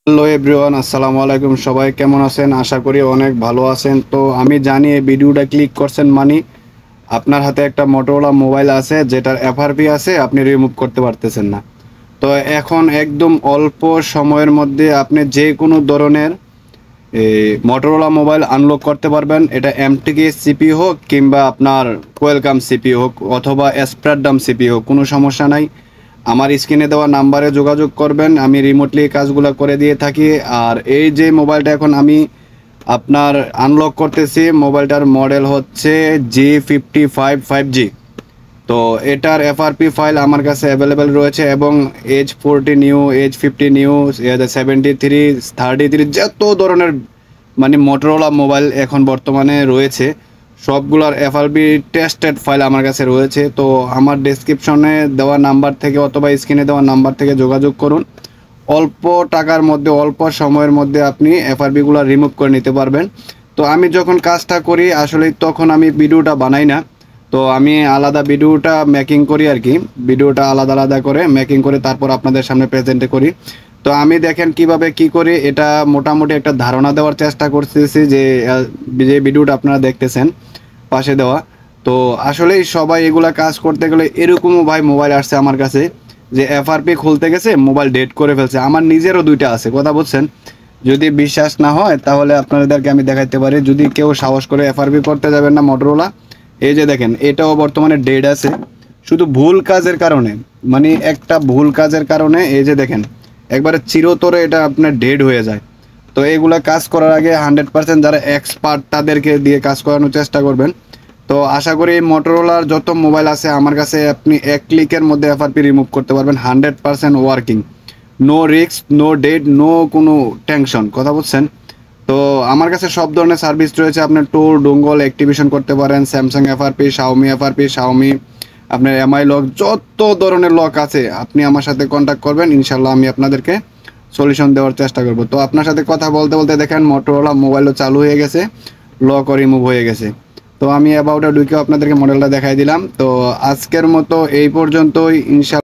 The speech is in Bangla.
হ্যালো এভরিওয়ান, আসসালামু আলাইকুম। সবাই কেমন আছেন? আশা করি অনেক ভালো আছেন। তো আমি জানি এই ভিডিওটা ক্লিক করছেন মানে আপনার হাতে একটা মোটরোলা মোবাইল আছে যেটার এফআরপি আছে, আপনি রিমুভ করতে পারতেছেন না। তো এখন একদম অল্প সময়ের মধ্যে আপনি যে কোনো ধরনের এই মোটরোলা মোবাইল আনলক করতে পারবেন। এটা এমটিকে সিপি হোক কিংবা আপনার কোয়েলকাম সিপি হোক অথবা স্প্রাডাম সিপি হোক, কোনো সমস্যা নাই। আমার স্ক্রিনে দেওয়া নাম্বারে যোগাযোগ করবেন, আমি রিমোটলি কাজগুলো করে দিয়ে থাকি। আর এই যে মোবাইলটা এখন আমি আপনার আনলক করতেছি, মোবাইলটার মডেল হচ্ছে G55 5G। তো এটার এফআরপি ফাইল আমার কাছে অ্যাভেলেবেল রয়েছে এবং H40 নিউ, H50 নিউ, 73, 33 যত ধরনের মানে মোটরোলা মোবাইল এখন বর্তমানে রয়েছে সবগুলোর এফআরপি টেস্টেড ফাইল আমার কাছে রয়েছে। তো আমার ডেসক্রিপশনে দেওয়া নাম্বার থেকে অথবা স্ক্রিনে দেওয়া নাম্বার থেকে যোগাযোগ করুন। অল্প টাকার মধ্যে অল্প সময়ের মধ্যে আপনি এফআরপিগুলো রিমুভ করে নিতে পারবেন। তো আমি যখন কাজটা করি আসলে তখন আমি ভিডিওটা বানাই না, তো আমি আলাদা ভিডিওটা মেকিং করি আর কি। ভিডিওটা আলাদা আলাদা করে মেকিং করে তারপর আপনাদের সামনে প্রেজেন্ট করি। তো আমি দেখেন কিভাবে কি করি, এটা মোটামুটি একটা ধারণা দেওয়ার চেষ্টা করতেছি যে যে ভিডিওটা আপনারা দেখতেছেন পাশে দেওয়া। তো আসলেই সবাই এগুলা কাজ করতে গেলে এরকমও ভাই মোবাইল আসছে আমার কাছে যে এফআরপি খুলতে গেছে মোবাইল ডেট করে ফেলছে। আমার নিজেরও দুইটা আছে, কথা বলছেন। যদি বিশ্বাস না হয় তাহলে আপনাদেরকে আমি দেখাইতে পারি। যদি কেউ সাহস করে এফআরপি করতে যাবেন না মোটরোলা, এই যে দেখেন এটাও বর্তমানে ডেড আছে শুধু ভুল কাজের কারণে। মানে একটা ভুল কাজের কারণে এই যে দেখেন একবারে চিরতরে এটা আপনার ডেড হয়ে যায়। তো এগুলা কাজ করার আগে 100% যারা এক্সপার্ট তাদেরকে দিয়ে কাজ করানোর চেষ্টা করবেন। তো আশা করি মোটরোলার যত মোবাইল আছে আমার কাছে আপনি এক ক্লিকের মধ্যে এফআরপি রিমুভ করতে পারবেন, 100% working, no risk, no date, no কোনো টেনশন, কথা বলছেন। তো আমার কাছে সব ধরনের সার্ভিস রয়েছে। আপনার ট্যুর ডোঙ্গল অ্যাক্টিভেশন করতে পারেন, স্যামসাং এফআরপি, শাওমি, আপনার এমআই লক, যত ধরনের লক আছে আপনি আমার সাথে কন্ট্যাক্ট করবেন, ইনশাল্লাহ আমি আপনাদেরকে সলিউশন দেওয়ার চেষ্টা করব। তো আপনার সাথে কথা বলতে বলতে দেখেন মোটরোলা মোবাইলও চালু হয়ে গেছে, লকও রিমুভ হয়ে গেছে। তো আমি অ্যাবাউটে ঢুকে আপনাদেরকে মডেলটা দেখাই দিলাম। তো আজকের মতো এই পর্যন্তই, ইনশাল্লাহ।